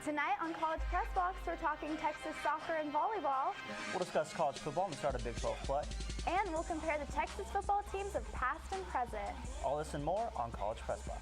Tonight on College Press Box, we're talking Texas soccer and volleyball. We'll discuss college football and the start of Big 12 play. And we'll compare the Texas football teams of past and present. All this and more on College Press Box.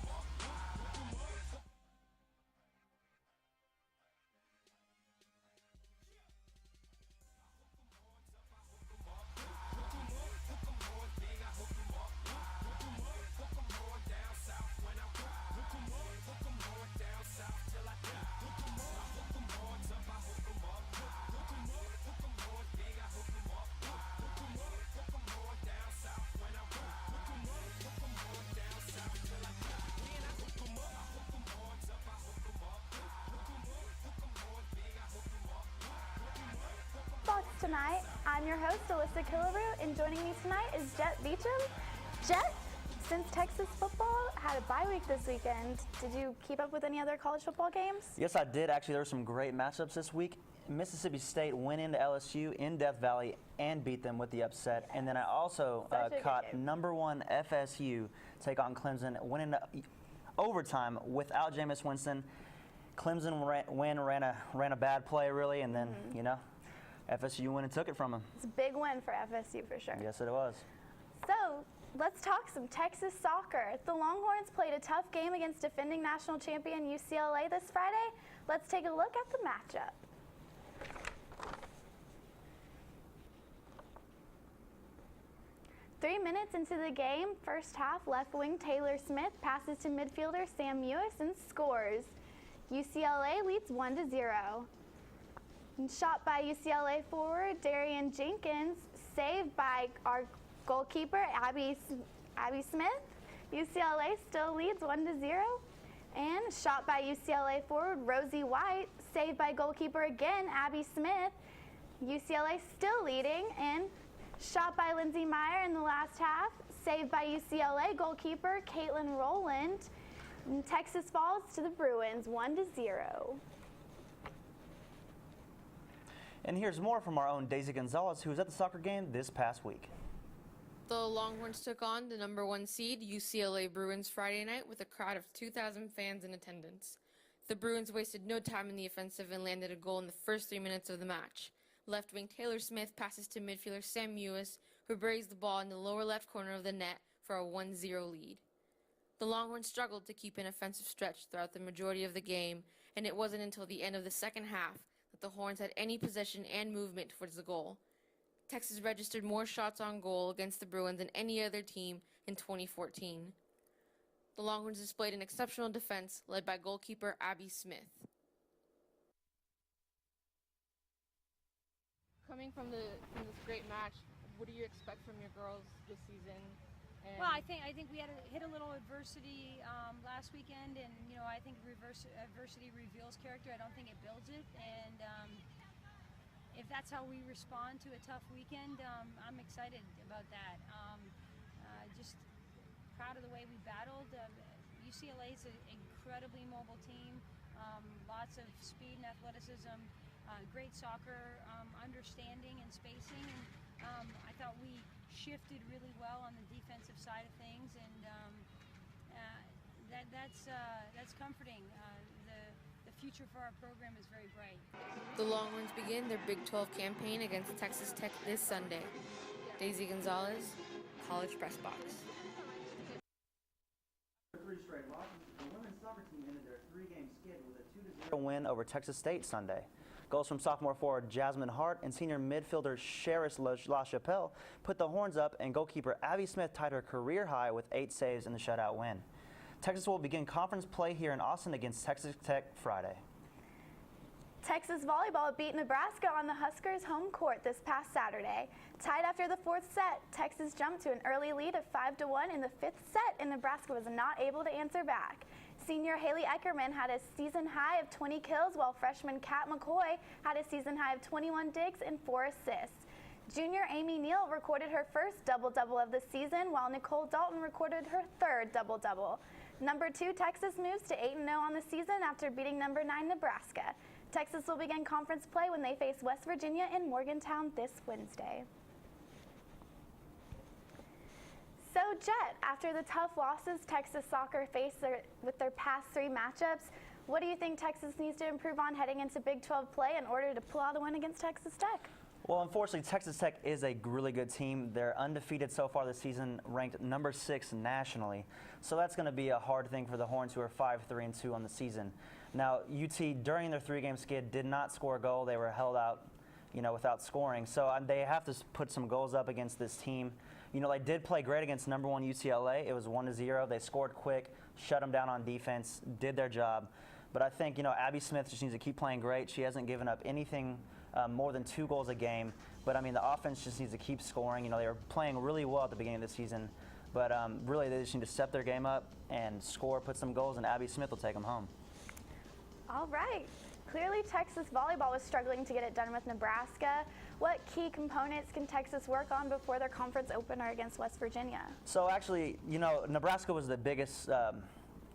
Tonight, I'm your host, Elissa Killebrew, and joining me tonight is Jett Beachum. Jett, since Texas football had a bye week this weekend, did you keep up with any other college football games? Yes, I did. Actually, there were some great matchups this week. Mississippi State went into LSU in Death Valley and beat them with the upset. And then I also caught #1 FSU take on Clemson, went into overtime without Jameis Winston. Clemson ran a bad play, really, and then, you know, FSU went and took it from him. It's a big win for FSU for sure. Yes, it was. So let's talk some Texas soccer. The Longhorns played a tough game against defending national champion UCLA this Friday. Let's take a look at the matchup. Three minutes into the game, first half, left wing Taylor Smith passes to midfielder Sam Mewis and scores. UCLA leads 1-0. Shot by UCLA forward Darian Jenkins, saved by our goalkeeper Abby Smith. UCLA still leads 1-0. And shot by UCLA forward Rosie White, saved by goalkeeper again Abby Smith. UCLA still leading, and shot by Lindsey Meyer in the last half, saved by UCLA goalkeeper Caitlin Rowland. And Texas falls to the Bruins 1-0. And here's more from our own Daisy Gonzalez, who was at the soccer game this past week. The Longhorns took on the #1 seed UCLA Bruins Friday night with a crowd of 2,000 fans in attendance. The Bruins wasted no time in the offensive and landed a goal in the first 3 minutes of the match. Left wing Taylor Smith passes to midfielder Sam Mewis, who buries the ball in the lower left corner of the net for a 1-0 lead. The Longhorns struggled to keep an offensive stretch throughout the majority of the game, and it wasn't until the end of the second half that the Horns had any possession and movement towards the goal. Texas registered more shots on goal against the Bruins than any other team in 2014. The Longhorns displayed an exceptional defense led by goalkeeper Abby Smith. Coming from this great match, what do you expect from your girls this season? Well, I think we had hit a little adversity last weekend, and I think adversity reveals character. I don't think it builds it, and if that's how we respond to a tough weekend, I'm excited about that. Just proud of the way we battled. UCLA is an incredibly mobile team, lots of speed and athleticism, great soccer understanding and spacing, and I thought we shifted really well on the defensive side of things, and that's comforting. The future for our program is very bright. The Longhorns begin their Big 12 campaign against Texas Tech this Sunday. Daisy Gonzalez, College Press Box. Three straight losses, the women's soccer team ended their three-game skid with a 2-0 win over Texas State Sunday. Goals from sophomore forward Jasmine Hart and senior midfielder Cheris LaChapelle put the Horns up, and goalkeeper Abby Smith tied her career high with 8 saves in the shutout win. Texas will begin conference play here in Austin against Texas Tech Friday. Texas volleyball beat Nebraska on the Huskers' home court this past Saturday. Tied after the fourth set, Texas jumped to an early lead of 5-1 in the fifth set, and Nebraska was not able to answer back. Senior Haley Eckerman had a season high of 20 kills, while freshman Kat McCoy had a season high of 21 digs and 4 assists. Junior Amy Neal recorded her first double-double of the season, while Nicole Dalton recorded her third double-double. Number 2 Texas moves to 8-0 on the season after beating number 9 Nebraska. Texas will begin conference play when they face West Virginia in Morgantown this Wednesday. So Jett, after the tough losses Texas soccer faced with their past 3 matchups, What do you think Texas needs to improve on heading into Big 12 play in order to pull out a win against Texas Tech? Well, unfortunately, Texas Tech is a really good team. They're undefeated so far this season, ranked number 6 nationally. So that's going to be a hard thing for the Horns, who are 5-3-2 on the season. Now, UT, during their 3-game skid, did not score a goal. They were held out, without scoring. So they have to put some goals up against this team. They did play great against number 1 UCLA. It was 1-0. They scored quick, shut them down on defense, did their job. But I think, Abby Smith just needs to keep playing great. She hasn't given up anything more than 2 goals a game. But, the offense just needs to keep scoring. They were playing really well at the beginning of the season. But really, they just need to step their game up and score, put some goals, and Abby Smith will take them home. All right. Clearly, Texas volleyball was struggling to get it done with Nebraska. What key components can Texas work on before their conference opener against West Virginia? So actually, Nebraska was the biggest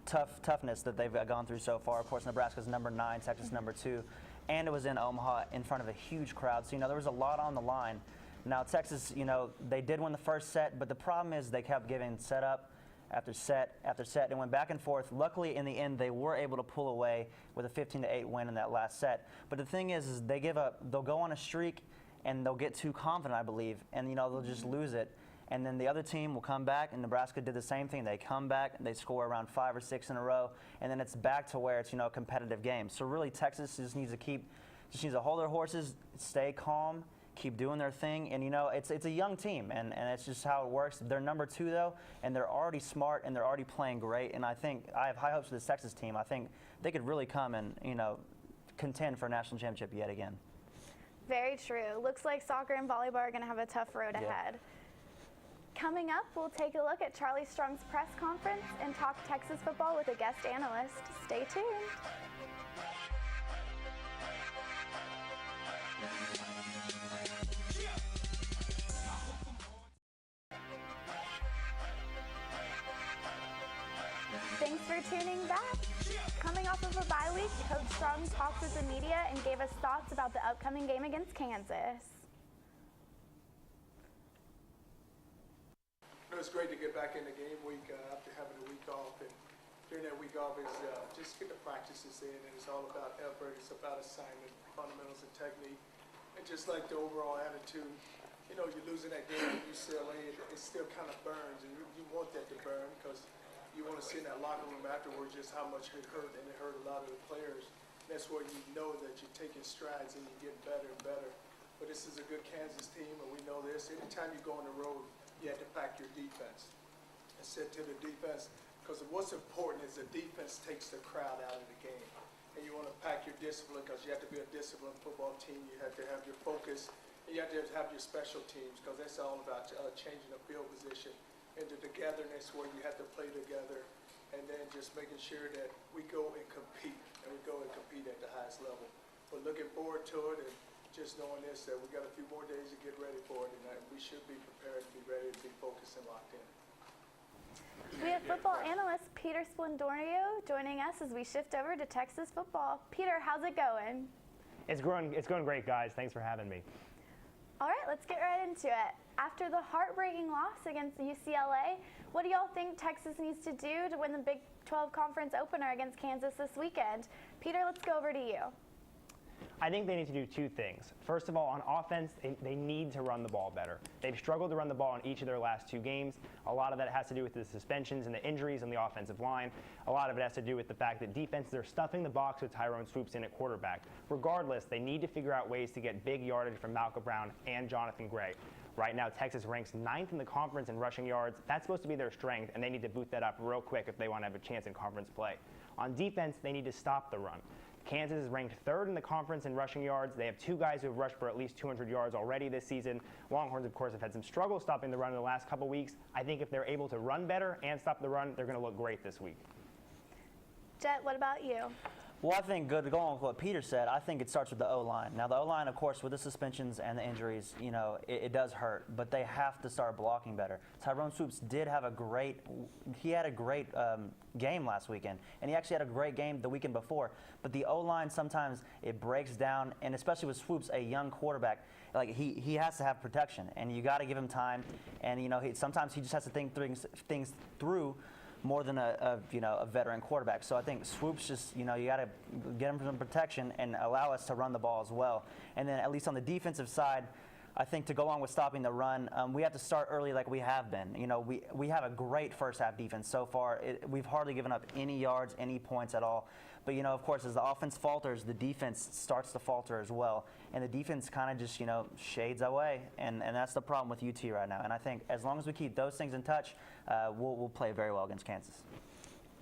toughness that they've gone through so far. Of course, Nebraska's number 9, Texas number 2, and it was in Omaha in front of a huge crowd. So, there was a lot on the line. Now, Texas, they did win the first set, but the problem is they kept giving set up after set after set and went back and forth. Luckily, in the end, they were able to pull away with a 15-8 win in that last set. But the thing is they give up. They'll go on a streak, and they'll get too confident, I believe, and they'll just lose it. And then the other team will come back, and Nebraska did the same thing. They come back, and they score around 5 or 6 in a row, and then it's back to where it's a competitive game. So really, Texas just needs to hold their horses, stay calm, keep doing their thing, and it's a young team, and it's just how it works. They're number 2 though, and they're already smart, and they're already playing great. And I think I have high hopes for this Texas team. I think they could really come and contend for a national championship yet again. Very true. Looks like soccer and volleyball are going to have a tough road ahead. Coming up, we'll take a look at Charlie Strong's press conference and talk Texas football with a guest analyst. Stay tuned. Thanks for tuning back. Coming off of a bye week, Coach Strong talked with the media and gave us thoughts about the upcoming game against Kansas. It's great to get back in the game week after having a week off. And during that week off is just get the practices in, and it's all about effort. It's about assignment, fundamentals, and technique. And just like the overall attitude, you're losing that game at UCLA, it still kind of burns, and you want that to burn because you want to see in that locker room afterwards just how much it hurt, and it hurt a lot of the players. That's where you know that you're taking strides and you're getting better and better. But this is a good Kansas team, and we know this. Anytime you go on the road, you have to pack your defense and sit to the defense, because what's important is the defense takes the crowd out of the game. And you want to pack your discipline, because you have to be a disciplined football team. You have to have your focus, and you have to have your special teams, because that's all about changing the field position and the togetherness where you have to play together, and then just making sure that we go and compete, at the highest level. But looking forward to it, and just knowing this, that we got a few more days to get ready for it, and we should be prepared to be ready to be focused and locked in. We have football analyst Peter Sblendorio joining us as we shift over to Texas football. Peter, how's it going? It's going great, guys. Thanks for having me. All right, let's get right into it. After the heartbreaking loss against UCLA, what do y'all think Texas needs to do to win the Big 12 conference opener against Kansas this weekend? Peter, let's go over to you. I think they need to do 2 things. First of all, on offense, they need to run the ball better. They've struggled to run the ball in each of their last 2 games. A lot of that has to do with the suspensions and the injuries on the offensive line. A lot of it has to do with the fact that defenses are stuffing the box with Tyrone Swoops in at quarterback. Regardless, they need to figure out ways to get big yardage from Malcolm Brown and Jonathan Gray. Right now, Texas ranks 9th in the conference in rushing yards. That's supposed to be their strength, and they need to boot that up real quick if they want to have a chance in conference play. On defense, they need to stop the run. Kansas is ranked 3rd in the conference in rushing yards. They have 2 guys who have rushed for at least 200 yards already this season. Longhorns, of course, have had some trouble stopping the run in the last couple weeks. I think if they're able to run better and stop the run, they're going to look great this week. Jett, what about you? Well, I think going with what Peter said, I think it starts with the O-line. Now, the O-line, of course, with the suspensions and the injuries, it does hurt, but they have to start blocking better. Tyrone Swoops did have a great game last weekend, and he actually had a great game the weekend before. But the O-line, sometimes it breaks down, and especially with Swoops, a young quarterback, like he has to have protection, and you got to give him time. And sometimes he just has to think things through. more than a veteran quarterback. So I think Swoops just, you got to get him some protection and allow us to run the ball as well. And then at least on the defensive side, I think to go along with stopping the run, we have to start early like we have been. We have a great first half defense so far. We've hardly given up any yards, any points at all. But, of course, as the offense falters, the defense starts to falter as well. And the defense kind of just, shades away. And that's the problem with UT right now. And I think as long as we keep those things in touch, we'll play very well against Kansas.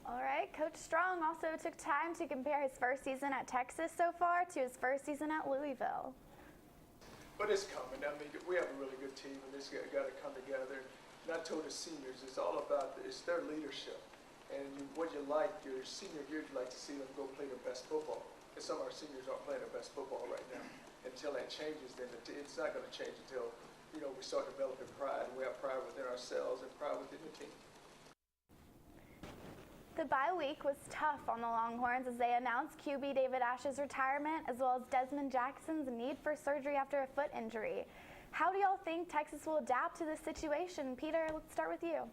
All right. Coach Strong also took time to compare his first season at Texas so far to his first season at Louisville. But it's coming. I mean, we have a really good team, and this got to come together. And I told the seniors, it's all about it's their leadership. And what you like, your senior year, you'd like to see them go play their best football. And some of our seniors aren't playing their best football right now. Until that changes, then it's not going to change until, we start developing pride. And we have pride within ourselves and pride within the team. The bye week was tough on the Longhorns as they announced QB David Ash's retirement, as well as Desmond Jackson's need for surgery after a foot injury. How do y'all think Texas will adapt to this situation? Peter, let's start with you.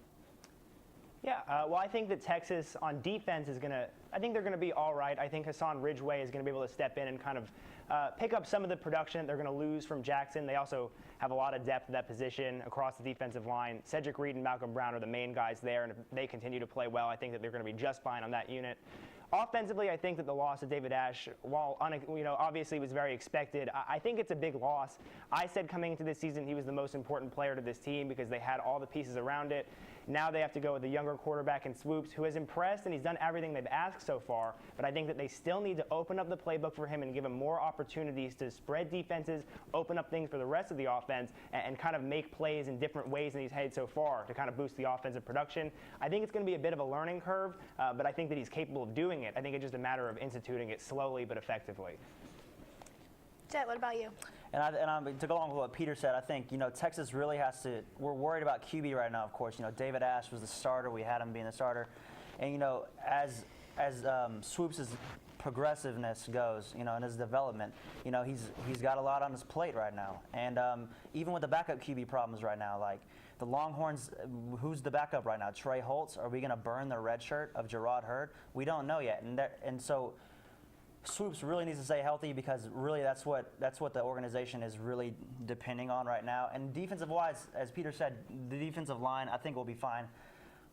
Yeah, well, I think that Texas on defense I think they're going to be all right. I think Hassan Ridgeway is going to be able to step in and kind of pick up some of the production they're going to lose from Jackson. They also have a lot of depth at that position across the defensive line. Cedric Reed and Malcolm Brown are the main guys there, and if they continue to play well, I think that they're going to be just fine on that unit. Offensively, I think that the loss of David Ash, while obviously was very expected, I think it's a big loss. I said coming into this season he was the most important player to this team because they had all the pieces around it. Now they have to go with a younger quarterback in Swoops, who has impressed and he's done everything they've asked so far. But I think that they still need to open up the playbook for him and give him more opportunities to spread defenses, open up things for the rest of the offense, and kind of make plays in different ways than he's had so far to kind of boost the offensive production. I think it's going to be a bit of a learning curve, but I think that he's capable of doing it. I think it's just a matter of instituting it slowly but effectively. Jett, what about you? And to go along with what Peter said, I think, Texas really has to, we're worried about QB right now, of course. David Ash was the starter. We had him being the starter. And, as Swoops' progressiveness goes, and his development, he's got a lot on his plate right now. And even with the backup QB problems right now, like the Longhorns, who's the backup right now? Trey Holtz? Are we going to burn the red shirt of Gerard Hurd? We don't know yet. And so Swoops really needs to stay healthy because really that's what the organization is really depending on right now. And defensive-wise, as Peter said, the defensive line I think will be fine.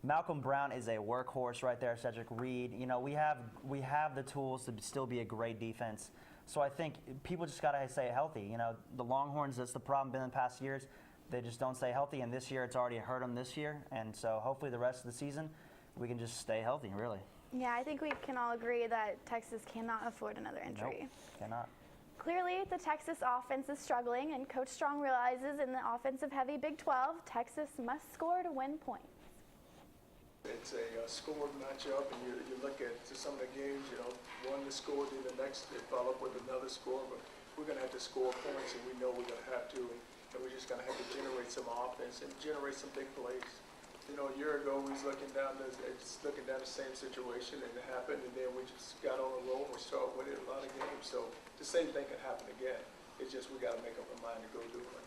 Malcolm Brown is a workhorse right there. Cedric Reed, we have the tools to still be a great defense. So I think people just got to stay healthy. The Longhorns, that's the problem been in the past years. They just don't stay healthy, and this year it's already hurt them this year. And so hopefully the rest of the season we can just stay healthy, really. Yeah, I think we can all agree that Texas cannot afford another injury. Nope, cannot. Clearly, the Texas offense is struggling, and Coach Strong realizes in the offensive-heavy Big 12, Texas must score to win points. It's a scored matchup, and you look at some of the games, one to score, then the next they follow up with another score, but we're going to have to score points, and we know we're going to have to, and we're just going to have to generate some offense and generate some big plays. A year ago, we was looking down the same situation, and it happened, and then we just got on a roll and we started winning a lot of games. So the same thing can happen again. It's just we got to make up our mind to go do it.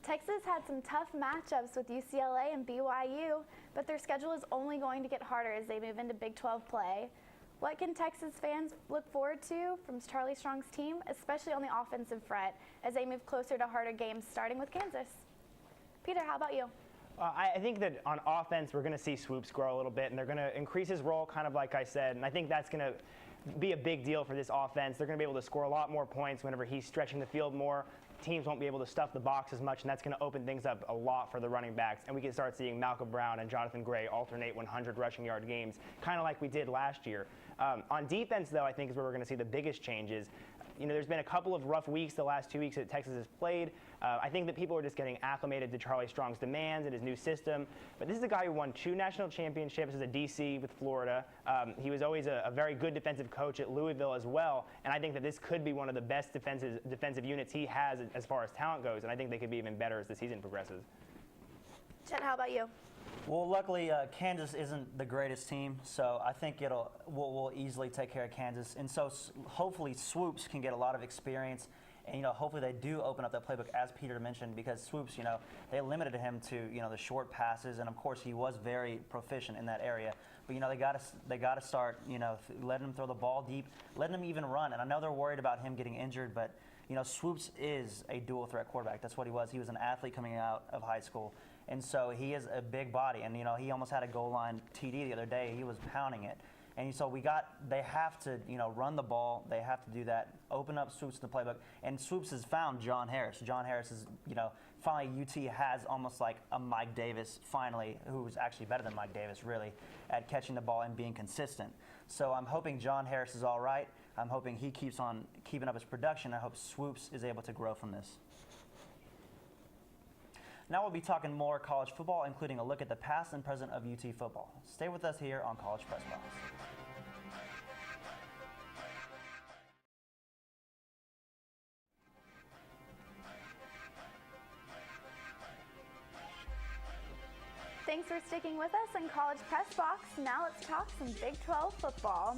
Texas had some tough matchups with UCLA and BYU, but their schedule is only going to get harder as they move into Big 12 play. What can Texas fans look forward to from Charlie Strong's team, especially on the offensive front, as they move closer to harder games, starting with Kansas? Peter, how about you? I think that on offense, we're going to see Swoops grow a little bit, and they're going to increase his role, kind of like I said. And I think that's going to be a big deal for this offense. They're going to be able to score a lot more points whenever he's stretching the field more. Teams won't be able to stuff the box as much, and that's going to open things up a lot for the running backs. And we can start seeing Malcolm Brown and Jonathan Gray alternate 100 rushing yard games, kind of like we did last year. On defense, though, I think is where we're going to see the biggest changes. There's been a couple of rough weeks the last 2 weeks that Texas has played. I think that people are just getting acclimated to Charlie Strong's demands and his new system. But this is a guy who won 2 national championships as a DC with Florida. He was always a very good defensive coach at Louisville as well. And I think that this could be one of the best defensive units he has as far as talent goes. And I think they could be even better as the season progresses. Jett, how about you? Well, luckily, Kansas isn't the greatest team, so I think we'll easily take care of Kansas. And so hopefully Swoops can get a lot of experience And, hopefully they do open up that playbook, as Peter mentioned, because Swoops, they limited him to, the short passes. And, of course, he was very proficient in that area. But, they got to start, letting him throw the ball deep, letting him even run. And I know they're worried about him getting injured, but, Swoops is a dual threat quarterback. That's what he was. He was an athlete coming out of high school. And so he is a big body. And, he almost had a goal line TD the other day. He was pounding it. And so they have to, run the ball. They have to do that, open up Swoops in the playbook. And Swoops has found John Harris. John Harris is, finally UT has almost like a Mike Davis, finally, who's actually better than Mike Davis, really, at catching the ball and being consistent. So I'm hoping John Harris is all right. I'm hoping he keeps on keeping up his production. I hope Swoops is able to grow from this. Now we'll be talking more college football, including a look at the past and present of UT football. Stay with us here on College Press Box. Thanks for sticking with us in College Press Box. Now let's talk some Big 12 football.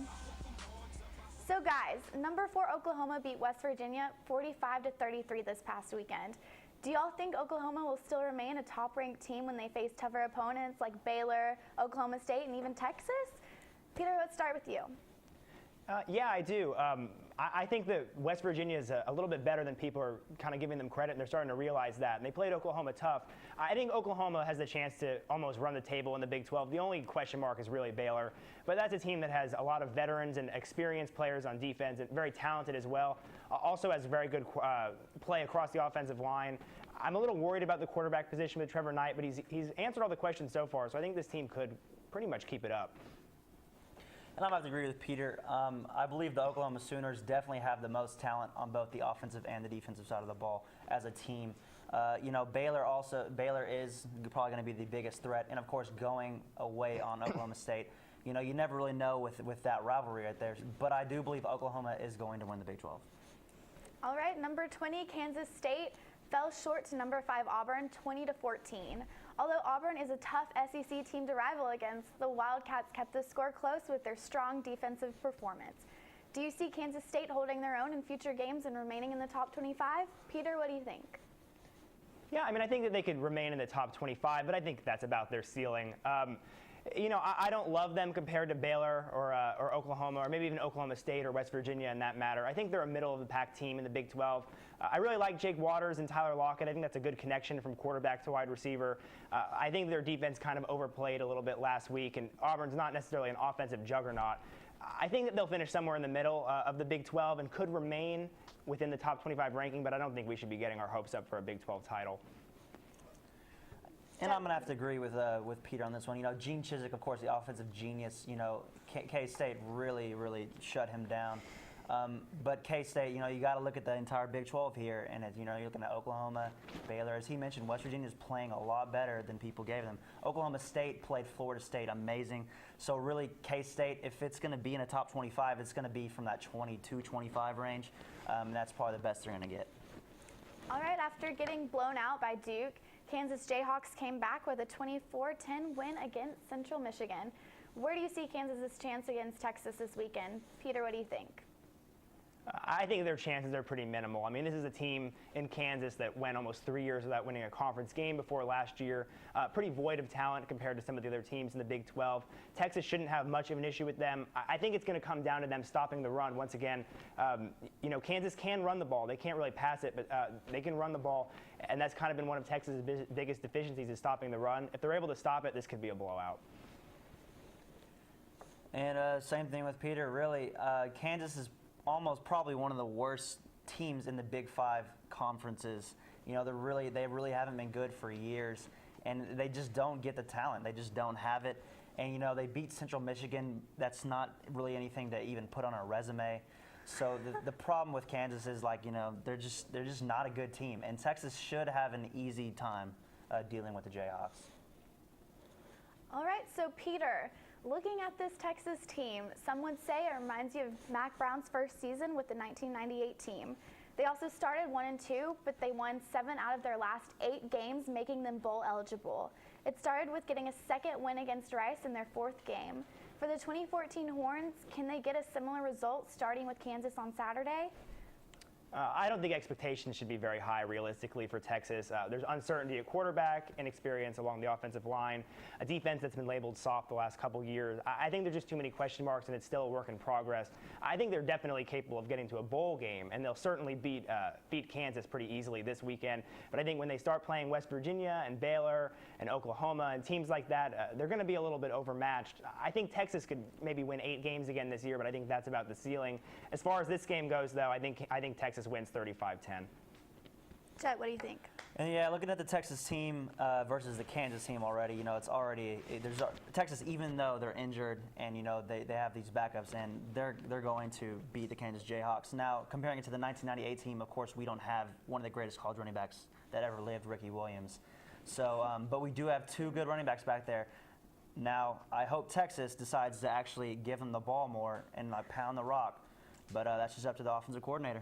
So guys, number 4 Oklahoma beat West Virginia 45-33 this past weekend. Do y'all think Oklahoma will still remain a top-ranked team when they face tougher opponents like Baylor, Oklahoma State, and even Texas? Peter, let's start with you. Yeah, I do. I think that West Virginia is a little bit better than people are kind of giving them credit, and they're starting to realize that. And they played Oklahoma tough. I think Oklahoma has the chance to almost run the table in the Big 12. The only question mark is really Baylor. But that's a team that has a lot of veterans and experienced players on defense and very talented as well. Also has very good play across the offensive line. I'm a little worried about the quarterback position with Trevor Knight, but he's answered all the questions so far. So I think this team could pretty much keep it up. And I'm going to agree with Peter. I believe the Oklahoma Sooners definitely have the most talent on both the offensive and the defensive side of the ball as a team. Baylor is probably going to be the biggest threat. And, of course, going away on Oklahoma State, you never really know with that rivalry right there. But I do believe Oklahoma is going to win the Big 12. All right, number 20, Kansas State fell short to number 5 Auburn 20-14. Although Auburn is a tough SEC team to rival against, the Wildcats kept the score close with their strong defensive performance. Do you see Kansas State holding their own in future games and remaining in the top 25? Peter, what do you think? Yeah, I think that they could remain in the top 25, but I think that's about their ceiling. I don't love them compared to Baylor or Oklahoma or maybe even Oklahoma State or West Virginia in that matter. I think they're a middle-of-the-pack team in the Big 12. I really like Jake Waters and Tyler Lockett. I think that's a good connection from quarterback to wide receiver. I think their defense kind of overplayed a little bit last week, and Auburn's not necessarily an offensive juggernaut. I think that they'll finish somewhere in the middle of the Big 12 and could remain within the top 25 ranking, but I don't think we should be getting our hopes up for a Big 12 title. And I'm going to have to agree with Peter on this one. Gene Chizik, of course, the offensive genius. K-State really, really shut him down. But K-State, you got to look at the entire Big 12 here. And, you're looking at Oklahoma, Baylor. As he mentioned, West Virginia is playing a lot better than people gave them. Oklahoma State played Florida State amazing. So, really, K-State, if it's going to be in the top 25, it's going to be from that 22-25 range. That's probably the best they're going to get. All right, after getting blown out by Duke, Kansas Jayhawks came back with a 24-10 win against Central Michigan. Where do you see Kansas's chance against Texas this weekend? Peter, what do you think? I think their chances are pretty minimal. This is a team in Kansas that went almost 3 years without winning a conference game before last year. Pretty void of talent compared to some of the other teams in the Big 12. Texas shouldn't have much of an issue with them. I think it's going to come down to them stopping the run. Once again, Kansas can run the ball. They can't really pass it, but they can run the ball. And that's kind of been one of Texas's biggest deficiencies is stopping the run. If they're able to stop it, this could be a blowout. And same thing with Peter, really. Kansas is almost probably one of the worst teams in the Big 5 conferences. They really haven't been good for years, and they just don't get the talent. They just don't have it. And they beat Central Michigan. That's not really anything to even put on a resume. So the problem with Kansas is they're just not a good team. And Texas should have an easy time dealing with the Jayhawks. All right, so Peter, looking at this Texas team, some would say it reminds you of Mac Brown's first season with the 1998 team. They also started 1-2, but they won 7 out of their last 8 games, making them bowl eligible. It started with getting a second win against Rice in their 4th game. For the 2014 Horns, can they get a similar result starting with Kansas on Saturday? I don't think expectations should be very high realistically for Texas. There's uncertainty at quarterback, inexperience along the offensive line, a defense that's been labeled soft the last couple years. I think there's just too many question marks, and it's still a work in progress. I think they're definitely capable of getting to a bowl game, and they'll certainly beat Kansas pretty easily this weekend. But I think when they start playing West Virginia and Baylor and Oklahoma and teams like that, they're going to be a little bit overmatched. I think Texas could maybe win 8 games again this year, but I think that's about the ceiling. As far as this game goes, though, I think Texas wins 35-10. Jett, what do you think? And yeah, looking at the Texas team versus the Kansas team already, there's Texas, even though they're injured and they have these backups, and they're going to beat the Kansas Jayhawks. Now, comparing it to the 1998 team, of course, we don't have one of the greatest college running backs that ever lived, Ricky Williams. So, but we do have 2 good running backs back there. Now, I hope Texas decides to actually give them the ball more and pound the rock, but that's just up to the offensive coordinator.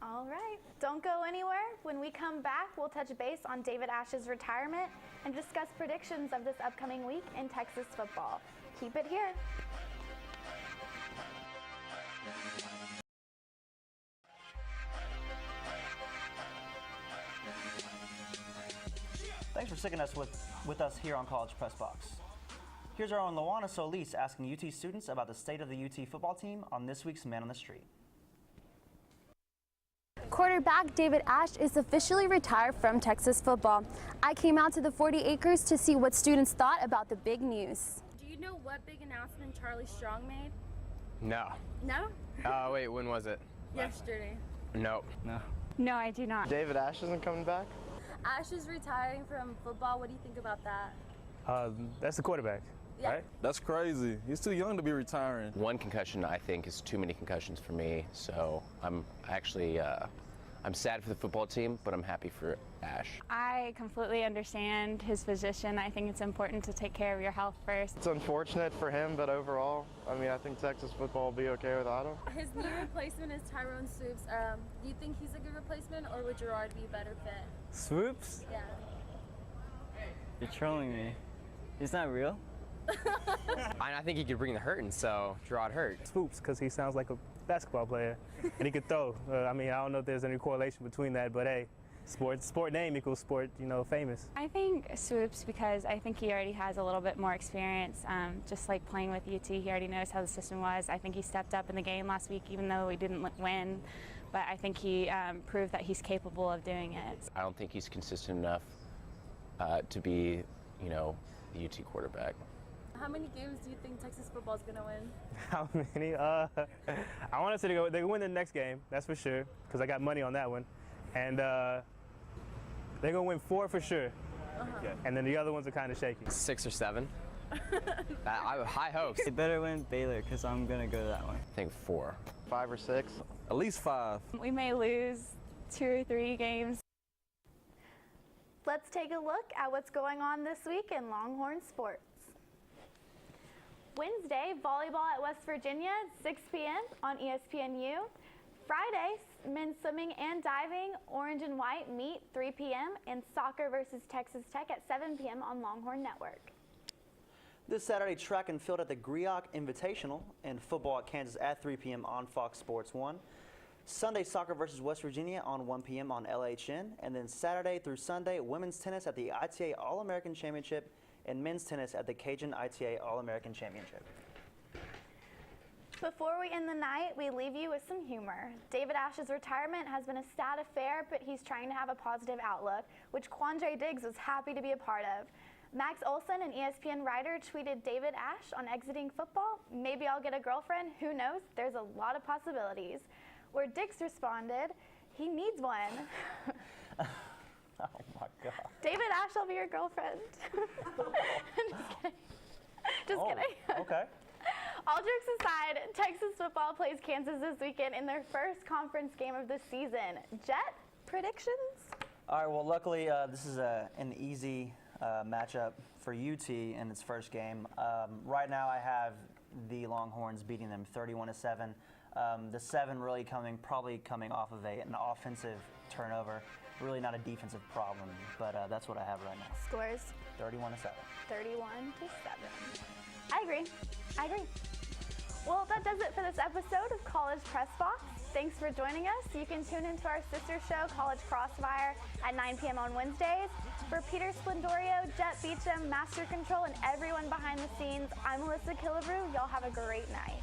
All right, don't go anywhere. When we come back, we'll touch base on David Ash's retirement and discuss predictions of this upcoming week in Texas football. Keep it here. Thanks for sticking us with us here on College Press Box. Here's our own Luana Solis asking UT students about the state of the UT football team on this week's Man on the Street. Quarterback David Ash is officially retired from Texas football. I came out to the 40 acres to see what students thought about the big news. Do you know what big announcement Charlie Strong made? No. No? Wait, when was it? Yesterday. No. No, I do not. David Ash isn't coming back? Ash is retiring from football. What do you think about that? That's the quarterback, right? That's crazy. He's too young to be retiring. 1 concussion, I think, is too many concussions for me. So I'm actually, I'm sad for the football team, but I'm happy for Ash. I completely understand his position. I think it's important to take care of your health first. It's unfortunate for him, but overall, I think Texas football will be okay without him. His new replacement is Tyrone Swoops. Do you think he's a good replacement, or would Gerard be a better fit? Swoops? Yeah. You're trolling me. He's not real? I think he could bring the hurting, so Gerard hurt. Swoops, because he sounds like a basketball player, and he could throw. I don't know if there's any correlation between that, but hey, sport name equals sport, famous. I think Swoops because I think he already has a little bit more experience. Just like playing with UT, he already knows how the system was. I think he stepped up in the game last week, even though we didn't win. But I think he proved that he's capable of doing it. I don't think he's consistent enough to be, the UT quarterback. How many games do you think Texas football is going to win? How many? I want to say they win the next game, that's for sure, because I got money on that one. And they're going to win 4 for sure. Yeah. And then the other ones are kind of shaky. 6 or 7. I have high hopes. They better win Baylor, because I'm going to go to that one. I think 4. 5 or 6. At least 5. We may lose 2 or 3 games. Let's take a look at what's going on this week in Longhorn sports. Wednesday, volleyball at West Virginia at 6 p.m. on ESPNU. Friday, men's swimming and diving, Orange and White meet 3 p.m. and soccer versus Texas Tech at 7 p.m. on Longhorn Network. This Saturday, track and field at the Griot Invitational and football at Kansas at 3 p.m. on Fox Sports 1. Sunday, soccer versus West Virginia on 1 p.m. on LHN. And then Saturday through Sunday, women's tennis at the ITA All-American Championship and men's tennis at the Cajun ITA All-American Championship. Before we end the night, we leave you with some humor. David Ash's retirement has been a sad affair, but he's trying to have a positive outlook, which Quandre Diggs was happy to be a part of. Max Olson, an ESPN writer, tweeted David Ash on exiting football. Maybe I'll get a girlfriend. Who knows? There's a lot of possibilities. Where Diggs responded, he needs one. Oh my God. David Ash will be your girlfriend. Just kidding. Okay. All jokes aside, Texas football plays Kansas this weekend in their first conference game of the season. Jett, predictions? All right, well, luckily this is an easy matchup for UT in its first game. Right now I have the Longhorns beating them 31-7. The 7 really probably coming off of an offensive turnover, really not a defensive problem, but that's what I have right now. Scores? 31-7. 31-7. I agree. Well, that does it for this episode of College Press Box. Thanks for joining us. You can tune into our sister show, College Crossfire, at 9 p.m. on Wednesdays. For Peter Sblendorio, Jett Beachum, Master Control, and everyone behind the scenes, I'm Elissa Killebrew. Y'all have a great night.